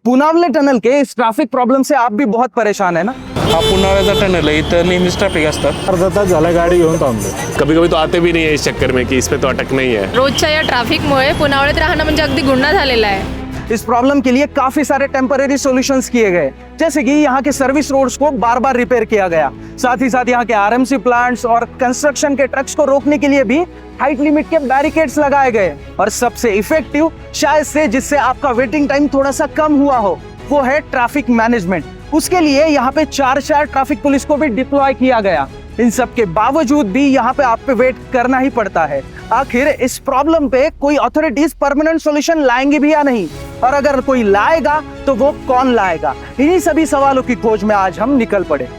पुनावले tunnel के इस traffic problem से आप भी बहुत परेशान है ना? हा पुनावल्याचा टनल आहे, इथं नेहमीच ट्रॅफिक असतात. अर्धा तास झाला गाडी घेऊन थांबलो. कभी कभी तो आते भी नहीं है इस चक्कर में कि इस पे तो अटक नहीं है. रोजच्या या ट्रॅफिकमुळे पुनावळ्यात राहणं म्हणजे अगदी गुन्हा झालेला आहे. इस प्रॉब्लम के लिए काफी सारे टेम्पररी सॉल्यूशंस किए गए, जैसे कि यहाँ के सर्विस रोड्स को बार बार रिपेयर किया गया. साथ ही साथ यहाँ के आरएमसी प्लांट्स और कंस्ट्रक्शन के ट्रक्स को रोकने के लिए भी हाइट लिमिट के बैरिकेड्स लगाए गए. और सबसे इफेक्टिव शायद से जिससे आपका वेटिंग टाइम थोड़ा सा कम हुआ हो, वो है ट्रैफिक मैनेजमेंट. उसके लिए यहाँ पे 4 ट्रैफिक पुलिस को भी डिप्लॉय किया गया. इन सब के बावजूद भी यहाँ पे आप पे वेट करना ही पड़ता है. आखिर इस प्रॉब्लम पे कोई अथॉरिटीज परमानेंट सॉल्यूशन लाएंगे भी या नहीं, और अगर कोई लाएगा तो वो कौन लाएगा? इन्हीं सभी सवालों की खोज में आज हम निकल पड़े.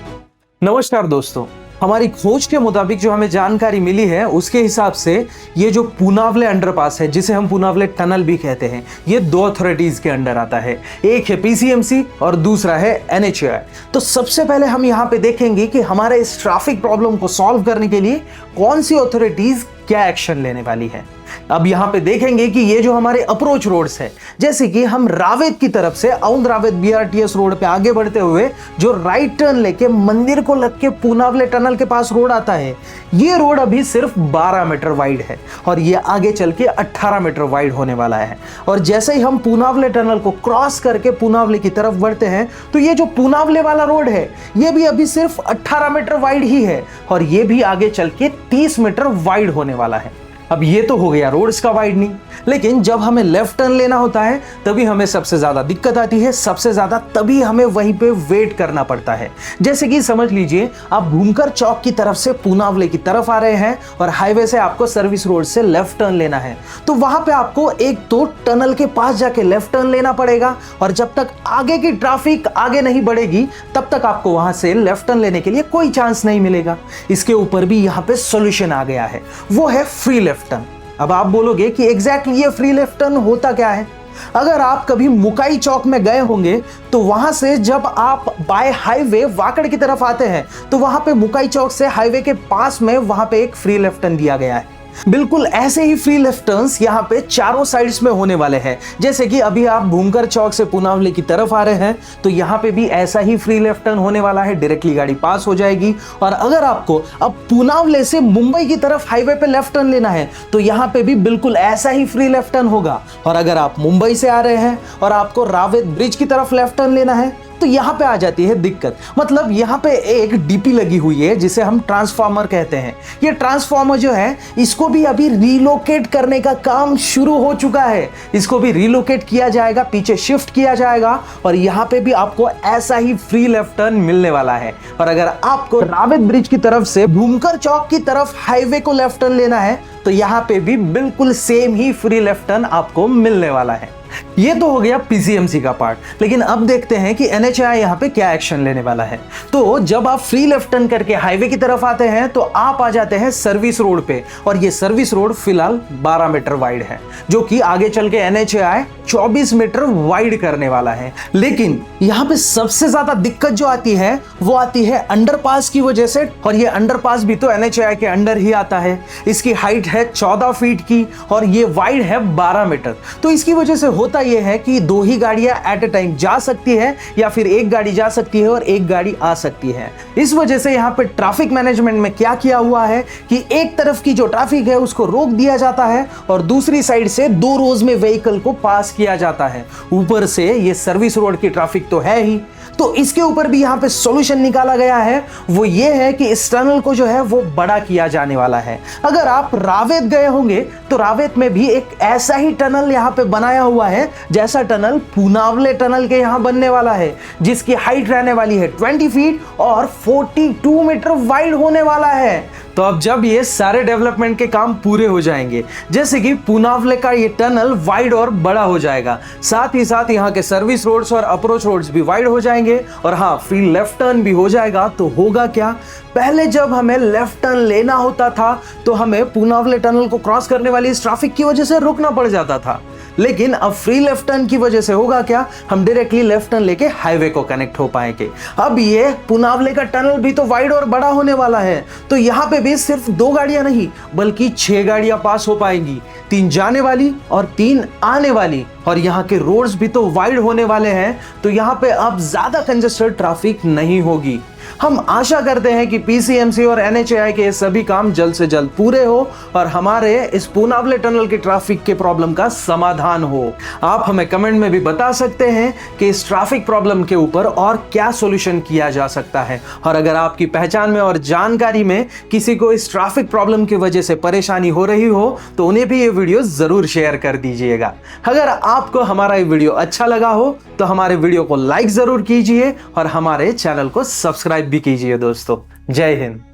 नमस्कार दोस्तों, हमारी खोज के मुताबिक जो हमें जानकारी मिली है उसके हिसाब से ये जो पुनावले अंडरपास है, जिसे हम पुनावले टनल भी कहते हैं, ये 2 अथॉरिटीज के अंडर आता है. एक है पीसीएमसी और दूसरा है एनएचएआई. तो सबसे पहले हम यहाँ पे देखेंगे कि हमारे इस ट्रैफिक प्रॉब्लम को सॉल्व करने के लिए कौन सी अथॉरिटीज क्या एक्शन लेने वाली है. अब यहाँ पे देखेंगे कि ये जो हमारे अप्रोच रोड्स है, जैसे कि हम रावेत की तरफ से औंध रावेत बीआरटीएस रोड पे आगे बढ़ते हुए जो राइट टर्न लेके मंदिर को लग के पुनावले टनल के पास रोड आता है, ये रोड अभी सिर्फ 12 मीटर वाइड है और ये आगे चल के 18 मीटर वाइड होने वाला है. और जैसे ही हम पुनावले टनल को क्रॉस करके पुनावले की तरफ बढ़ते हैं तो ये जो पुनावले वाला रोड है ये भी अभी सिर्फ 18 मीटर वाइड ही है और ये भी आगे चल के 30 मीटर वाइड होने वाला है. अब ये तो हो गया रोड्स का वाइडनिंग, लेकिन जब हमें लेफ्ट टर्न लेना होता है तभी हमें सबसे ज्यादा दिक्कत आती है. सबसे ज्यादा तभी हमें वहीं पे वेट करना पड़ता है. जैसे कि समझ लीजिए आप भूमकर चौक की तरफ से पुनावले की तरफ आ रहे हैं और हाईवे से आपको सर्विस रोड से लेफ्ट टर्न लेना है, तो वहां पे आपको एक तो टनल के पास जाके लेफ्ट टर्न लेना पड़ेगा और जब तक आगे की ट्रैफिक आगे नहीं बढ़ेगी तब तक आपको वहां से लेफ्ट टर्न लेने के लिए कोई चांस नहीं मिलेगा. इसके ऊपर भी यहाँ पे सॉल्यूशन आ गया है, वो है फ्री लेफ्ट टर्न. अब आप बोलोगे कि एग्जैक्टली ये फ्री लेफ्ट टर्न होता क्या है? अगर आप कभी मुकाई चौक में गए होंगे तो वहां से जब आप बाय हाईवे वाकड़ की तरफ आते हैं तो वहां पे मुकाई चौक से हाईवे के पास में वहां पे एक फ्री लेफ्ट टर्न दिया गया है. बिल्कुल ऐसे ही फ्री लेफ्ट टर्न्स यहाँ पे चारों साइड्स में होने वाले हैं. जैसे कि अभी आप भूमकर चौक से पुनावले की तरफ आ रहे हैं तो यहाँ पे भी ऐसा ही फ्री लेफ्ट टर्न होने वाला है. डायरेक्टली गाड़ी पास हो जाएगी. और अगर आपको अब पुनावले से मुंबई की तरफ हाईवे पे लेफ्ट टर्न लेना है तो यहाँ पे भी बिल्कुल ऐसा ही फ्री लेफ्ट टर्न होगा. और अगर आप मुंबई से आ रहे हैं और आपको रावेत ब्रिज की तरफ लेफ्ट टर्न लेना है तो यहाँ पे आ जाती है दिक्कत. मतलब यहाँ पे एक डीपी लगी हुई है जिसे हम ट्रांसफार्मर कहते हैं. ये ट्रांसफार्मर जो है इसको भी अभी रिलोकेट करने का काम शुरू हो चुका है. इसको भी रिलोकेट किया जाएगा, पीछे शिफ्ट किया जाएगा और यहाँ पे भी आपको ऐसा ही फ्री लेफ्ट टर्न मिलने वाला है. और अगर आपको रावेत ब्रिज की तरफ से भूमकर चौक की तरफ हाईवे को लेफ्ट टर्न लेना है तो यहाँ पे भी बिल्कुल सेम ही फ्री लेफ्ट टर्न आपको मिलने वाला है. ये तो हो गया पीसीएमसी का पार्ट, लेकिन अब देखते हैं कि एनएचएआई यहाँ पे क्या एक्शन लेने वाला है. तो जब आप फ्री लेफ्ट टर्न करके हाईवे की तरफ आते हैं तो आप आ जाते हैं सर्विस रोड पे और ये सर्विस रोड फिलहाल 12 मीटर वाइड है, जो कि आगे चल के एनएचएआई 24 मीटर वाइड करने वाला है. लेकिन यहाँ पे सबसे ज्यादा दिक्कत जो आती है वो आती है अंडरपास की वजह से. और ये अंडरपास भी तो एनएचएआई के अंडर ही आता है. इसकी हाइट है 14 फीट की और ये वाइड है 12 मीटर. तो इसकी वजह से होता यह है कि 2 ही गाड़ियां एट ए टाइम जा सकती है या फिर एक गाड़ी जा सकती है और एक गाड़ी आ सकती है. इस वजह से यहाँ पे ट्रैफिक मैनेजमेंट में क्या किया हुआ है कि एक तरफ की जो ट्रैफिक है उसको रोक दिया जाता है और दूसरी साइड से 2 रोज में व्हीकल को पास किया जाता है. ऊपर से ये सर्विस रोड की ट्रैफिक तो है ही, तो इसके ऊपर भी यहाँ पे सॉल्यूशन निकाला गया है. वो ये है कि इस टनल को जो है वो बड़ा किया जाने वाला है. अगर आप रावेत गए होंगे तो रावेत में भी एक ऐसा ही टनल यहाँ पे बनाया हुआ है जैसा टनल पुनावले टनल के यहाँ बनने वाला है, जिसकी हाइट रहने वाली है 20 फीट और 42 मीटर वाइड होने वाला है. तो अब जब ये सारे डेवलपमेंट के काम पूरे हो जाएंगे, जैसे कि पुनावले का ये टनल वाइड और बड़ा हो जाएगा, साथ ही साथ यहाँ के सर्विस रोड्स और अप्रोच रोड्स भी वाइड हो जाएंगे और हाँ फ्री लेफ्ट टर्न भी हो जाएगा, तो होगा क्या? पहले जब हमें लेफ्ट टर्न लेना होता था तो हमें पुनावले टनल को क्रॉस करने वाली इस ट्रैफिक की वजह से रुकना पड़ जाता था. लेकिन अब फ्री लेफ्ट टर्न की वजह से होगा क्या, हम डायरेक्टली लेफ्ट टर्न लेके हाईवे को कनेक्ट हो पाएंगे। अब ये पुनावले का टनल भी तो वाइड और बड़ा होने वाला है, तो यहाँ पे भी सिर्फ 2 गाड़ियां नहीं बल्कि 6 गाड़ियां पास हो पाएंगी, 3 जाने वाली और 3 आने वाली। और यहाँ के रोड्स भी तो वाइड होने वाले हैं, तो यहाँ पे अब ज्यादा कंजेस्टेड ट्रैफिक नहीं होगी। हम आशा करते हैं कि पीसीएमसी और एनएचएआई के ये सभी काम जल्द से जल्द पूरे हो और हमारे इस पुनावले टनल के ट्रैफिक के प्रॉब्लम का समाधान हो। आप हमें कमेंट में भी बता सकते हैं कि इस ट्रैफिक प्रॉब्लम के ऊपर और क्या सॉल्यूशन किया जा सकता है। और अगर आपकी पहचान में और जानकारी में किसी को इस ट्रैफिक प्रॉब्लम की वजह से परेशानी हो रही हो तो उन्हें भी ये वीडियो जरूर शेयर कर दीजिएगा। अगर आपको हमारा ये वीडियो अच्छा लगा हो तो हमारे वीडियो को लाइक जरूर कीजिए और हमारे चैनल को सब्सक्राइब भी कीजिए दोस्तों। जय हिंद।